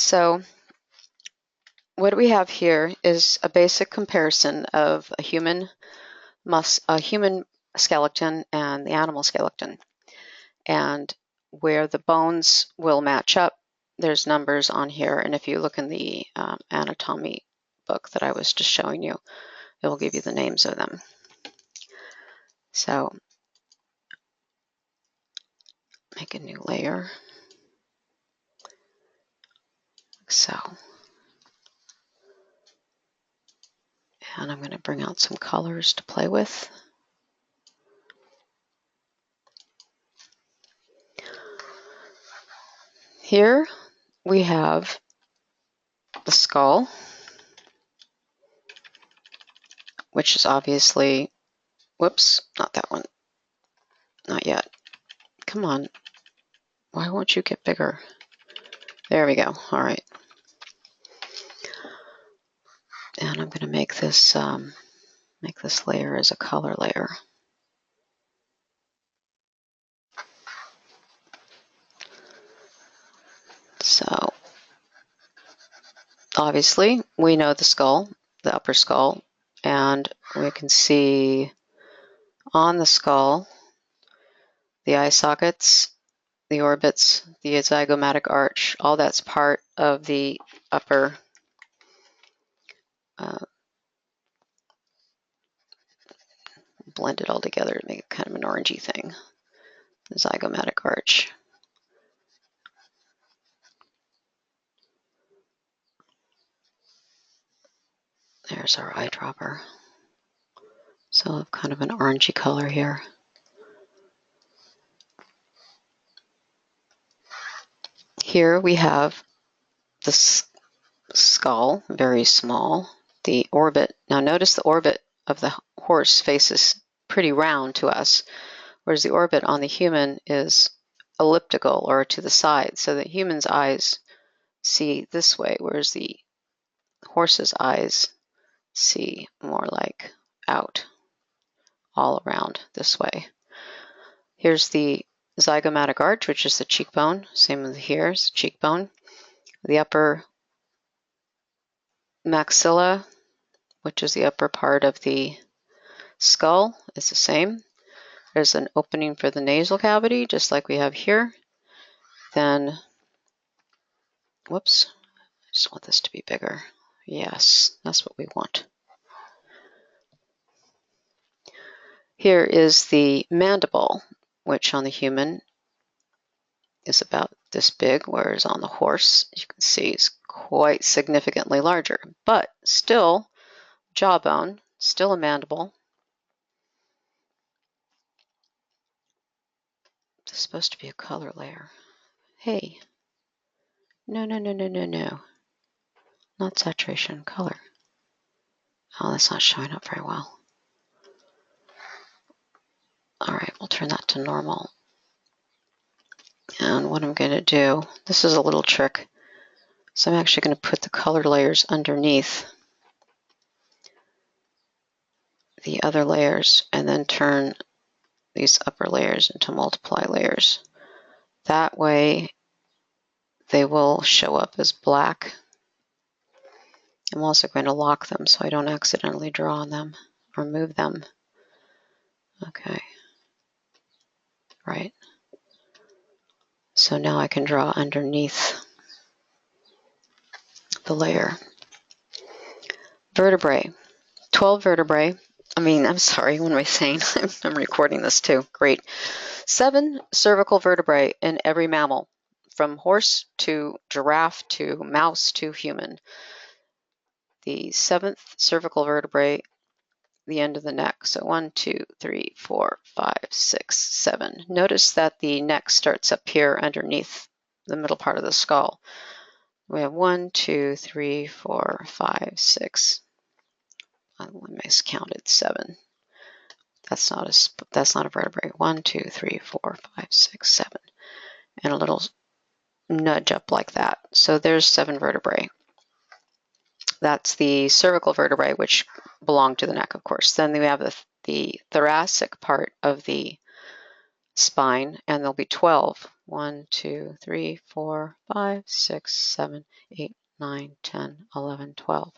So what we have here is a basic comparison of a human skeleton and the animal skeleton. And where the bones will match up, there's numbers on here. And if you look in the anatomy book that I was just showing you, it will give you the names of them. So make a new layer. Like so. And I'm going to bring out some colors to play with. Here we have the skull, which is obviously, whoops, not that one, not yet. Come on, why won't you get bigger? There we go, all right. And I'm going to make this layer as a color layer. So obviously we know the skull, the upper skull, and we can see on the skull the eye sockets, the orbits, the zygomatic arch, all that's part of the upper blend it all together to make it kind of an orangey thing, the zygomatic arch. There's our eyedropper. So kind of an orangey color here. Here we have the skull, very small. The orbit, now notice the orbit of the horse faces pretty round to us, whereas the orbit on the human is elliptical or to the side, so that human's eyes see this way, whereas the horse's eyes see more like out, all around this way. Here's the zygomatic arch, which is the cheekbone. Same with here, is the cheekbone. The upper maxilla, which is the upper part of the skull, is the same. There's an opening for the nasal cavity, just like we have here. Then, whoops, I just want this to be bigger. Yes, that's what we want. Here is the mandible, which on the human is about this big, whereas on the horse, you can see, is quite significantly larger, but still jawbone, still a mandible. This is supposed to be a color layer. Hey, no, not saturation, color. Oh, that's not showing up very well. All right, we'll turn that to normal. And what I'm going to do, this is a little trick. So I'm actually going to put the color layers underneath the other layers and then turn these upper layers into multiply layers. That way they will show up as black. I'm also going to lock them so I don't accidentally draw on them or move them. Okay. Right. So now I can draw underneath the layer. Vertebrae. 12 vertebrae. I'm sorry, what am I saying? I'm recording this too. Great. 7 cervical vertebrae in every mammal, from horse to giraffe to mouse to human. The 7th cervical vertebrae, the end of the neck. So 1, 2, 3, 4, 5, 6, 7. Notice that the neck starts up here underneath the middle part of the skull. We have 1, 2, 3, 4, 5, 6. I miscounted 7. That's not a vertebrae. 1, 2, 3, 4, 5, 6, 7. And a little nudge up like that. So there's 7 vertebrae. That's the cervical vertebrae, which belong to the neck, of course. Then we have the thoracic part of the spine, and there'll be 12. 1, 2, 3, 4, 5, 6, 7, 8, 9, 10, 11, 12.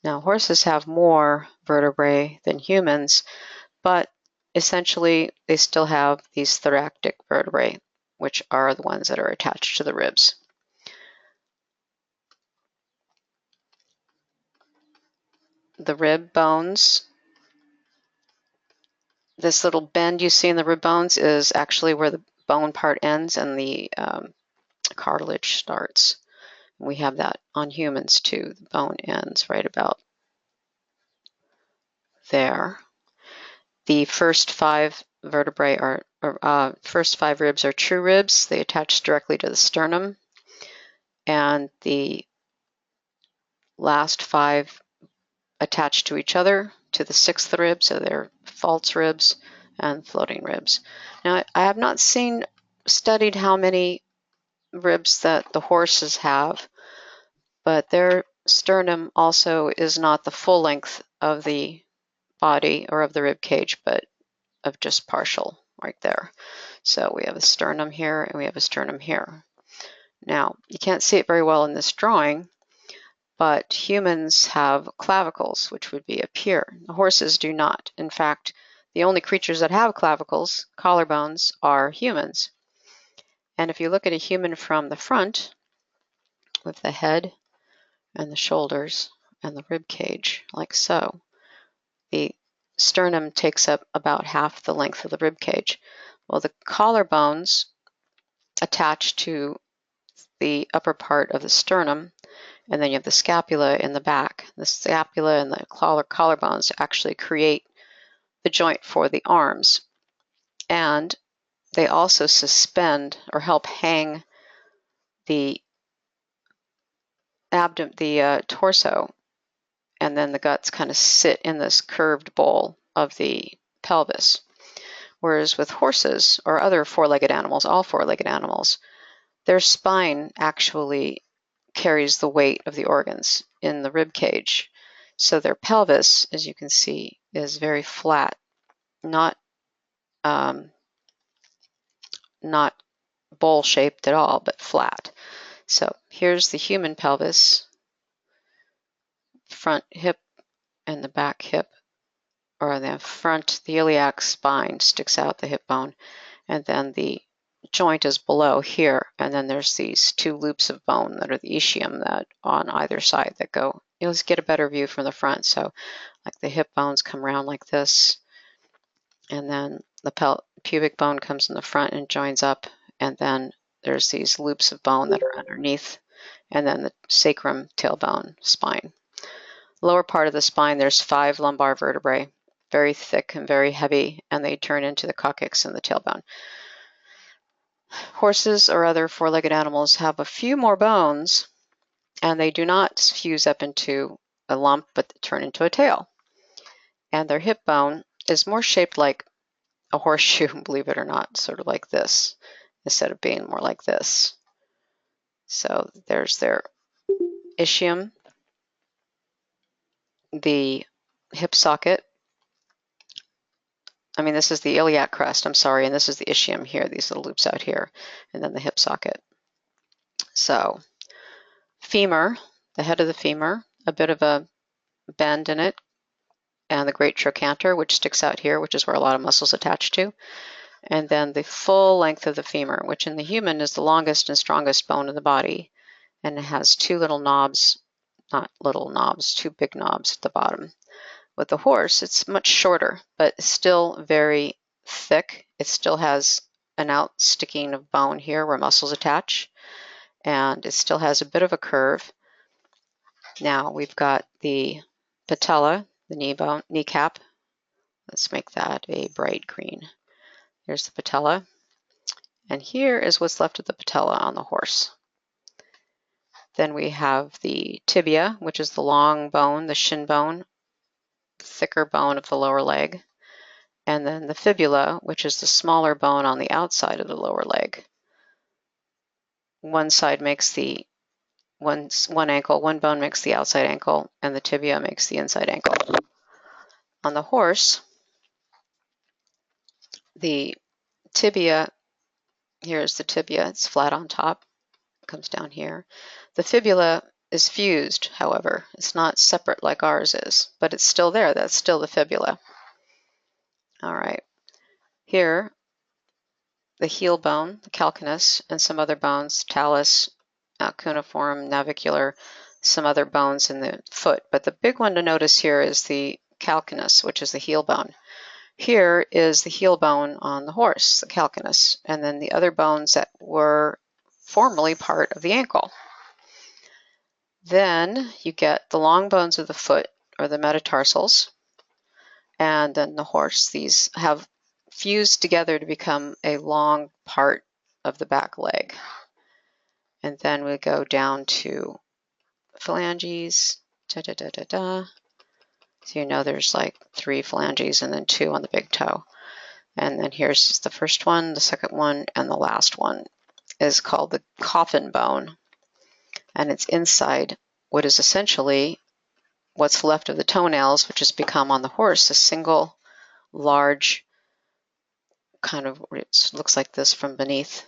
Now, horses have more vertebrae than humans, but essentially they still have these thoracic vertebrae, which are the ones that are attached to the ribs. The rib bones, this little bend you see in the rib bones is actually where the bone part ends and the cartilage starts. We have that on humans too. The bone ends right about there. The first 5 vertebrae first 5 ribs are true ribs. They attach directly to the sternum, and the last 5 attach to each other to the 6th rib, so they're false ribs and floating ribs. Now, I have not studied how many ribs that the horses have, but their sternum also is not the full length of the body or of the rib cage, but of just partial right there. So we have a sternum here and we have a sternum here. Now, you can't see it very well in this drawing, but humans have clavicles, which would be up here. The horses do not. In fact, the only creatures that have clavicles, collarbones, are humans. And if you look at a human from the front, with the head and the shoulders and the rib cage, like so, the sternum takes up about half the length of the rib cage. Well, the collarbones attach to the upper part of the sternum, and then you have the scapula in the back. The scapula and the collarbones actually create the joint for the arms, and they also suspend or help hang the torso, and then the guts kind of sit in this curved bowl of the pelvis. Whereas with horses or other four-legged animals, all four-legged animals, their spine actually carries the weight of the organs in the rib cage. So their pelvis, as you can see, is very flat, not bowl-shaped at all, but flat. So here's the human pelvis, front hip and the back hip, or the front, the iliac spine sticks out the hip bone, and then the joint is below here, and then there's these 2 loops of bone that are the ischium that on either side that go. You'll just get a better view from the front. So like the hip bones come around like this, and then the pubic bone comes in the front and joins up, and then there's these loops of bone that are underneath, and then the sacrum, tailbone, spine. Lower part of the spine, there's 5 lumbar vertebrae, very thick and very heavy, and they turn into the coccyx and the tailbone. Horses or other four-legged animals have a few more bones, and they do not fuse up into a lump, but turn into a tail. And their hip bone is more shaped like a horseshoe, believe it or not, sort of like this, instead of being more like this. So there's their ischium, the hip socket. This is the iliac crest, I'm sorry, and this is the ischium here, these little loops out here, and then the hip socket. So femur, the head of the femur, a bit of a bend in it, and the great trochanter, which sticks out here, which is where a lot of muscles attach to, and then the full length of the femur, which in the human is the longest and strongest bone in the body, and it has 2 little knobs, not little knobs, 2 big knobs at the bottom. With the horse, it's much shorter, but still very thick. It still has an out-sticking of bone here where muscles attach, and it still has a bit of a curve. Now we've got the patella, the kneecap. Let's make that a bright green. Here's the patella, and here is what's left of the patella on the horse. Then we have the tibia, which is the long bone, the shin bone, thicker bone of the lower leg, and then the fibula, which is the smaller bone on the outside of the lower leg. One side makes the one ankle, one bone makes the outside ankle, and the tibia makes the inside ankle. On the horse, the tibia, here's the tibia, it's flat on top, comes down here. The fibula is fused, however. It's not separate like ours is, but it's still there. That's still the fibula. All right. Here, the heel bone, the calcaneus, and some other bones, talus, cuneiform, navicular, some other bones in the foot. But the big one to notice here is the calcaneus, which is the heel bone. Here is the heel bone on the horse, the calcaneus, and then the other bones that were formerly part of the ankle. Then you get the long bones of the foot, or the metatarsals, and then the horse. These have fused together to become a long part of the back leg. And then we go down to phalanges. So you know there's like 3 phalanges and then 2 on the big toe. And then here's the first one, the second one, and the last one is called the coffin bone. And it's inside what is essentially what's left of the toenails, which has become on the horse a single large kind of, it looks like this from beneath.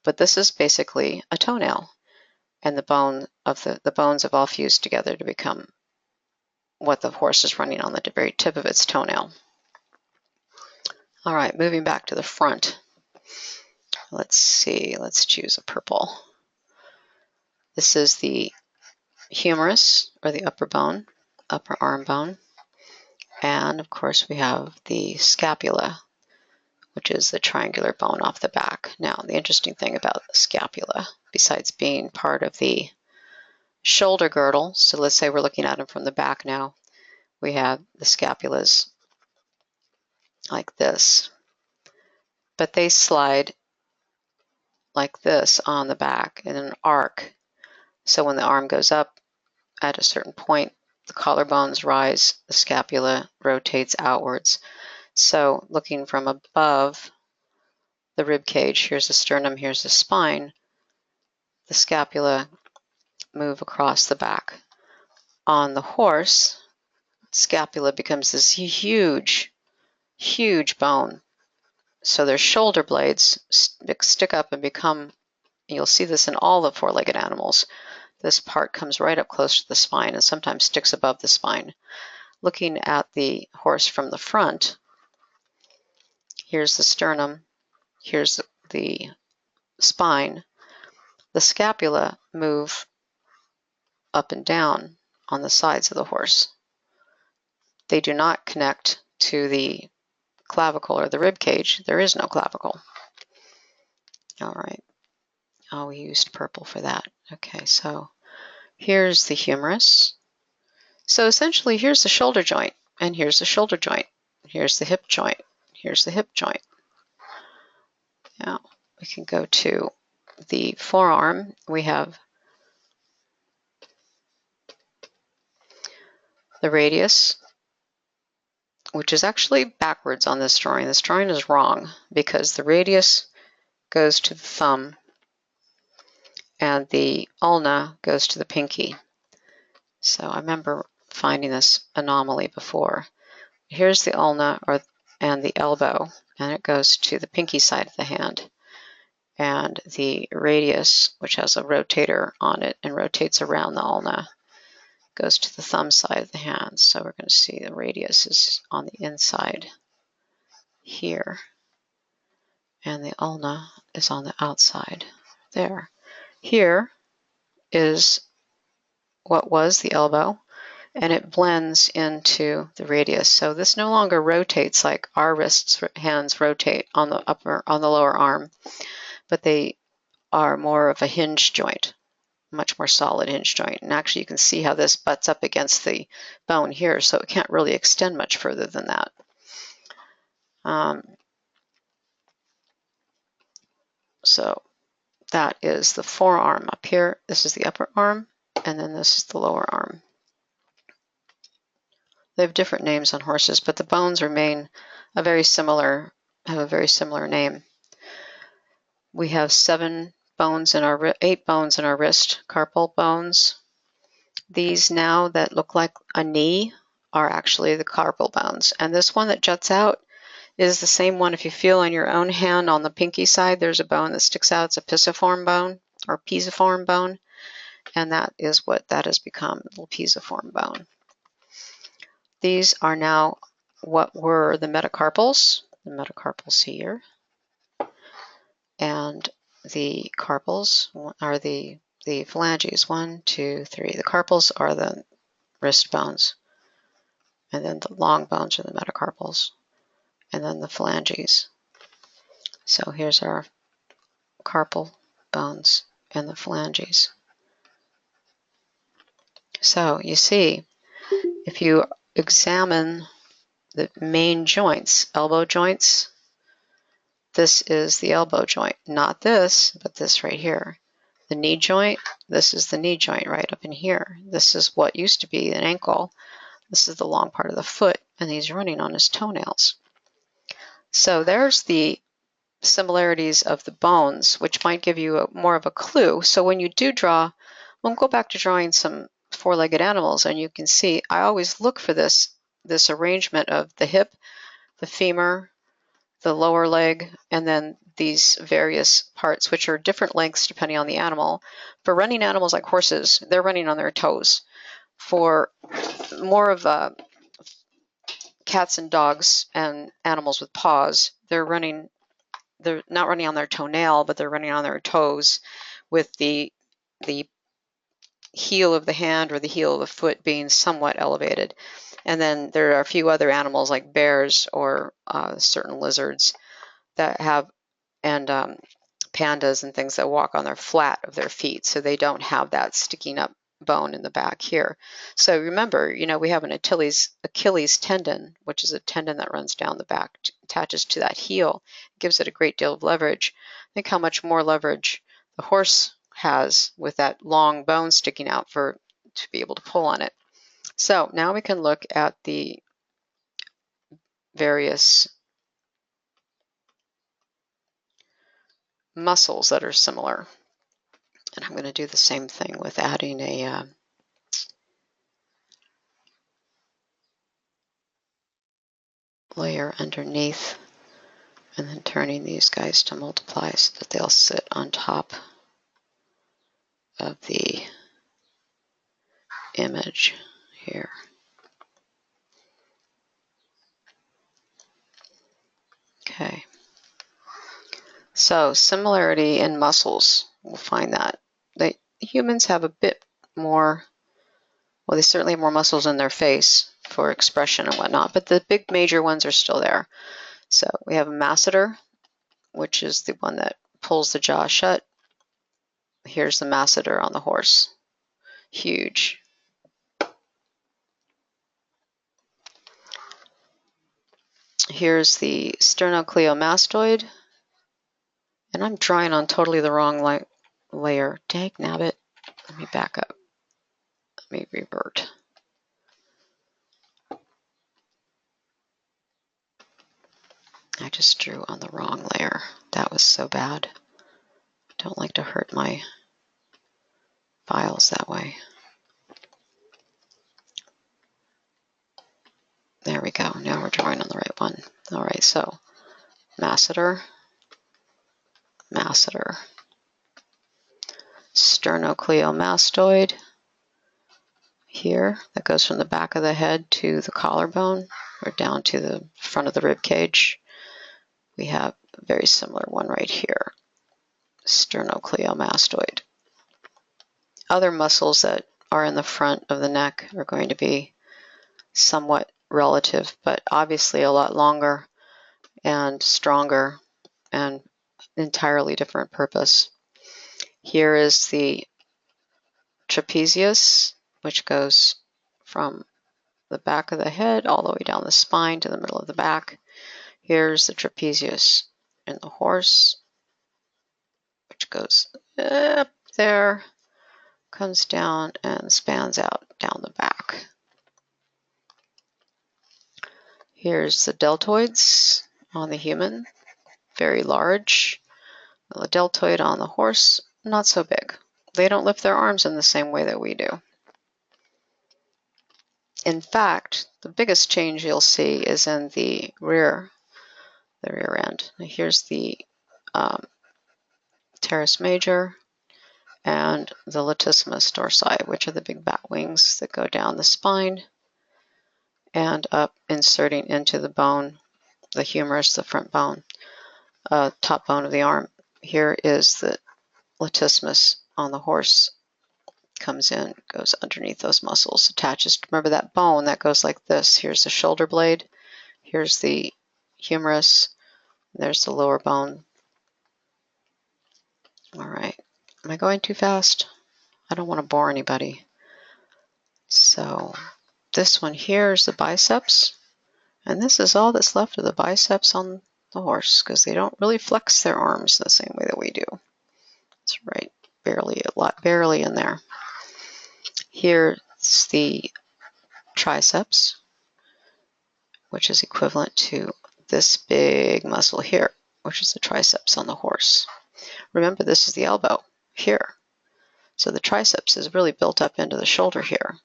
But this is basically a toenail. And the bones have all fused together to become what the horse is running on the very tip of its toenail. All right, moving back to the front. Let's see, let's choose a purple. This is the humerus, or the upper bone, upper arm bone. And of course we have the scapula, which is the triangular bone off the back. Now, the interesting thing about the scapula, besides being part of the shoulder girdle, so let's say we're looking at them from the back now, we have the scapulas like this, but they slide like this on the back in an arc. So when the arm goes up at a certain point, the collarbones rise, the scapula rotates outwards. So looking from above the rib cage, here's the sternum, here's the spine, the scapula move across the back. On the horse, scapula becomes this huge, huge bone. So their shoulder blades stick up and become, you'll see this in all the 4-legged animals, this part comes right up close to the spine and sometimes sticks above the spine. Looking at the horse from the front, here's the sternum, here's the spine. The scapula move up and down on the sides of the horse. They do not connect to the clavicle or the rib cage. There is no clavicle. All right. Oh, we used purple for that. Okay, so here's the humerus. So essentially, here's the shoulder joint, and here's the shoulder joint. Here's the hip joint. Here's the hip joint. Now, we can go to the forearm. We have the radius, which is actually backwards on this drawing. This drawing is wrong because the radius goes to the thumb and the ulna goes to the pinky. So I remember finding this anomaly before. Here's the ulna and the elbow, and it goes to the pinky side of the hand. And the radius, which has a rotator on it and rotates around the ulna, goes to the thumb side of the hand. So we're going to see the radius is on the inside here, and the ulna is on the outside there. Here is what was the elbow, and it blends into the radius. So this no longer rotates like our hands rotate on the lower arm, but they are more of a hinge joint, much more solid hinge joint. And actually you can see how this butts up against the bone here, so it can't really extend much further than that. So that is the forearm up here. This is the upper arm, and then this is the lower arm. They have different names on horses, but the bones remain have a very similar name. We have 8 bones in our wrist, carpal bones. These now that look like a knee are actually the carpal bones. And this one that juts out is the same one. If you feel on your own hand on the pinky side, there's a bone that sticks out. It's a pisiform bone or pisiform bone, and that is what that has become, a little pisiform bone. These are now what were the metacarpals. The metacarpals here, and the carpals are the phalanges. 1, 2, 3. The carpals are the wrist bones, and then the long bones are the metacarpals, and then the phalanges. So here's our carpal bones and the phalanges. So you see, if you examine the main joints, elbow joints, this is the elbow joint, not this, but this right here. The knee joint, this is the knee joint right up in here. This is what used to be an ankle. This is the long part of the foot, and he's running on his toenails. So there's the similarities of the bones, which might give you more of a clue. So when you do draw, we'll go back to drawing some four-legged animals, and you can see I always look for this arrangement of the hip, the femur, the lower leg, and then these various parts, which are different lengths depending on the animal. For running animals like horses, they're running on their toes. For more of cats and dogs and animals with paws, they're not running on their toenail, but they're running on their toes, with the heel of the hand or the heel of the foot being somewhat elevated. And then there are a few other animals like bears or certain lizards that have, and pandas and things that walk on their flat of their feet, so they don't have that sticking up bone in the back here. So remember, we have an Achilles tendon, which is a tendon that runs down the back, attaches to that heel, gives it a great deal of leverage. Think how much more leverage the horse has with that long bone sticking out to be able to pull on it. So now we can look at the various muscles that are similar. And I'm going to do the same thing with adding a layer underneath, and then turning these guys to multiply so that they'll sit on top of the image here. Okay. So similarity in muscles, we'll find that humans have a bit more, well, they certainly have more muscles in their face for expression and whatnot, but the big major ones are still there. So we have a masseter, which is the one that pulls the jaw shut. Here's the masseter on the horse. Huge. Here's the sternocleidomastoid. And I'm drawing on totally the wrong layer. Dagnabbit. Let me back up. Let me revert. I just drew on the wrong layer. That was so bad. I don't like to hurt my files that way. There we go. Now we're drawing on the right one. All right, so masseter, masseter. Sternocleidomastoid here, that goes from the back of the head to the collarbone or down to the front of the rib cage. We have a very similar one right here, sternocleidomastoid. Other muscles that are in the front of the neck are going to be somewhat relative, but obviously a lot longer and stronger and entirely different purpose. Here is the trapezius, which goes from the back of the head all the way down the spine to the middle of the back. Here's the trapezius in the horse, which goes up there, comes down and spans out down the back. Here's the deltoids on the human, very large. The deltoid on the horse, not so big. They don't lift their arms in the same way that we do. In fact, the biggest change you'll see is in the rear the rear end. Now here's the teres major and the latissimus dorsi, which are the big bat wings that go down the spine and up, inserting into the bone, the humerus, the front bone, top bone of the arm. Here is the latissimus on the horse, comes in, goes underneath those muscles, attaches. Remember that bone that goes like this. Here's the shoulder blade. Here's the humerus. There's the lower bone. All right. Am I going too fast? I don't want to bore anybody. So this one here is the biceps. And this is all that's left of the biceps on the horse, because they don't really flex their arms the same way that we do. That's right. Barely in there. Here's the triceps, which is equivalent to this big muscle here, which is the triceps on the horse. Remember, this is the elbow here. So the triceps is really built up into the shoulder here,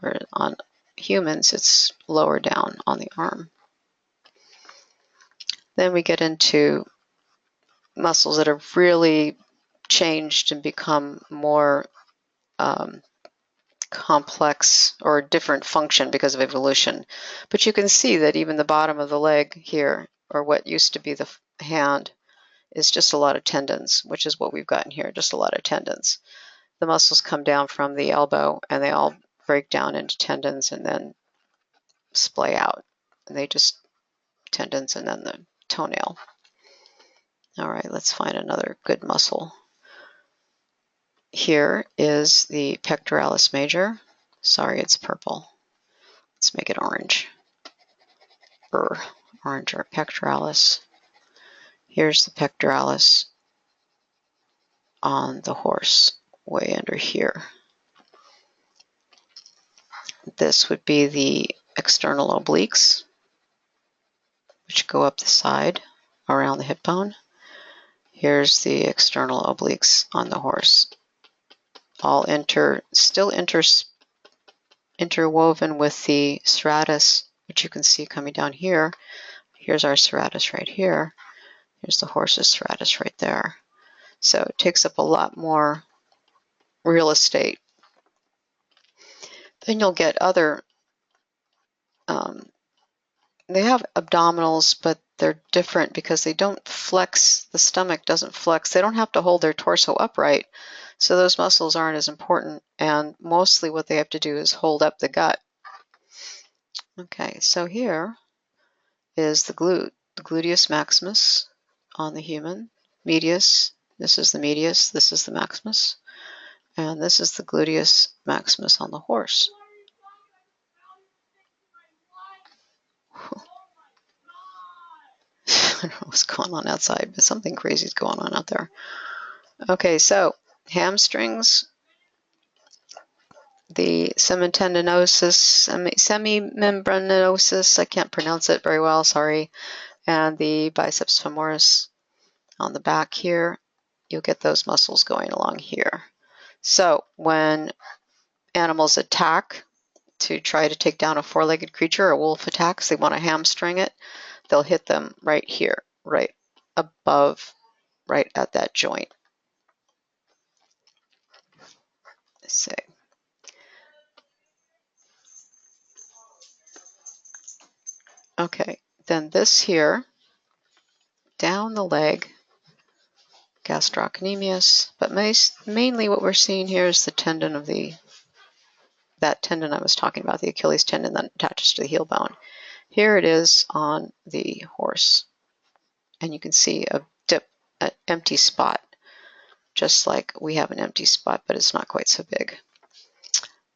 where on humans it's lower down on the arm. Then we get into muscles that have really changed and become more complex or different function because of evolution. But you can see that even the bottom of the leg here, or what used to be the hand, is just a lot of tendons, which is what we've gotten here, just a lot of tendons. The muscles come down from the elbow and they all break down into tendons and then splay out. And they just tendons and then the toenail. All right, let's find another good muscle. Here is the pectoralis major. Sorry, it's purple. Let's make it orange. Orange or pectoralis. Here's the pectoralis on the horse, way under here. This would be the external obliques, which go up the side around the hip bone. Here's the external obliques on the horse. All still interwoven with the serratus, which you can see coming down here. Here's our serratus right here. Here's the horse's serratus right there. So it takes up a lot more real estate. Then you'll get other, they have abdominals, but they're different because they don't flex, the stomach doesn't flex. They don't have to hold their torso upright. So those muscles aren't as important, and mostly what they have to do is hold up the gut. Okay, so here is the gluteus maximus on the human, medius. This is the medius, this is the maximus, and this is the gluteus maximus on the horse. I don't know what's going on outside, but something crazy is going on out there. Okay, so hamstrings, the semitendinosus, semimembranosus, I can't pronounce it very well, sorry, and the biceps femoris on the back here. You'll get those muscles going along here. So when animals attack to try to take down a four-legged creature, a wolf attacks, they want to hamstring it, they'll hit them right here, right above, right at that joint. Let's see. Okay, then this here, down the leg, gastrocnemius, but mainly what we're seeing here is the tendon of that tendon I was talking about, the Achilles tendon that attaches to the heel bone. Here it is on the horse, and you can see a dip, an empty spot, just like we have an empty spot, but it's not quite so big.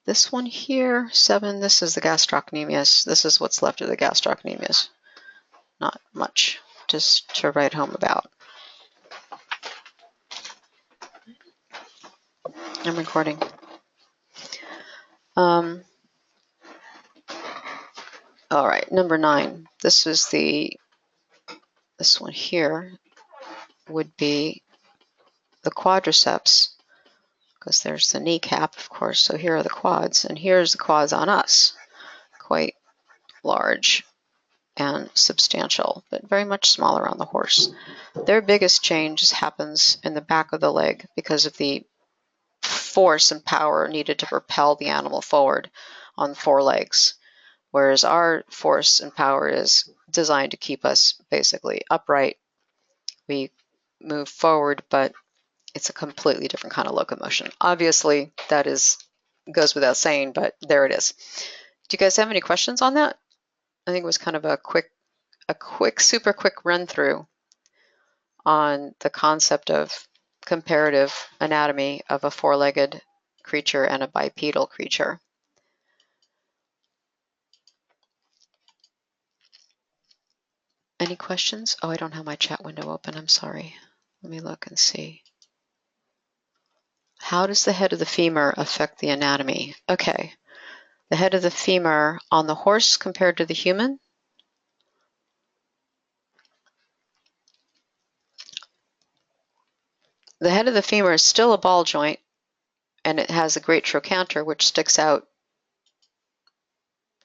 This one here, 7, this is the gastrocnemius. This is what's left of the gastrocnemius. Not much, just to write home about. I'm recording. All right, number 9. This one here would be the quadriceps, because there's the kneecap, of course. So here are the quads, and here's the quads on us, quite large. and substantial, but very much smaller on the horse. Their biggest change happens in the back of the leg because of the force and power needed to propel the animal forward on 4 legs, whereas our force and power is designed to keep us basically upright. We move forward, but it's a completely different kind of locomotion. Obviously, that goes without saying, but there it is. Do you guys have any questions on that? I think it was kind of a super quick run through on the concept of comparative anatomy of a 4-legged creature and a bipedal creature. Any questions? Oh, I don't have my chat window open. I'm sorry. Let me look and see. How does the head of the femur affect the anatomy? Okay. The head of the femur on the horse compared to the human? The head of the femur is still a ball joint, and it has a great trochanter which sticks out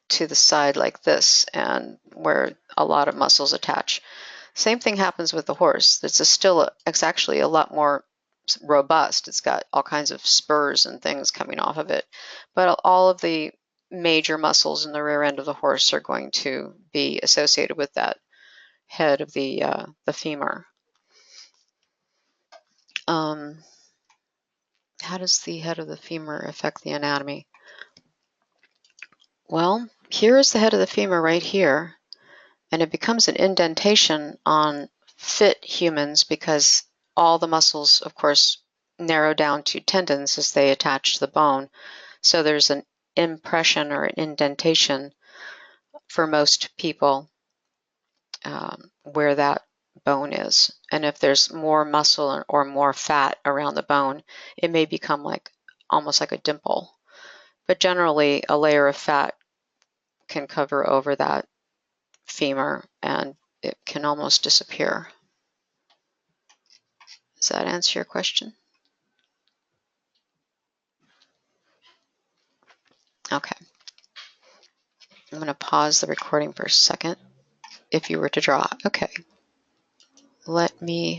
to the side like this, and where a lot of muscles attach. Same thing happens with the horse. It's actually a lot more robust. It's got all kinds of spurs and things coming off of it, but all of the major muscles in the rear end of the horse are going to be associated with that head of the femur. How does the head of the femur affect the anatomy? Well, here is the head of the femur right here, and it becomes an indentation on fit humans because all the muscles, of course, narrow down to tendons as they attach to the bone. So there's an impression or an indentation for most people where that bone is. And if there's more muscle or more fat around the bone, it may become almost like a dimple. But generally, a layer of fat can cover over that femur and it can almost disappear. Does that answer your question? Okay. I'm going to pause the recording for a second if you were to draw. Okay. Let me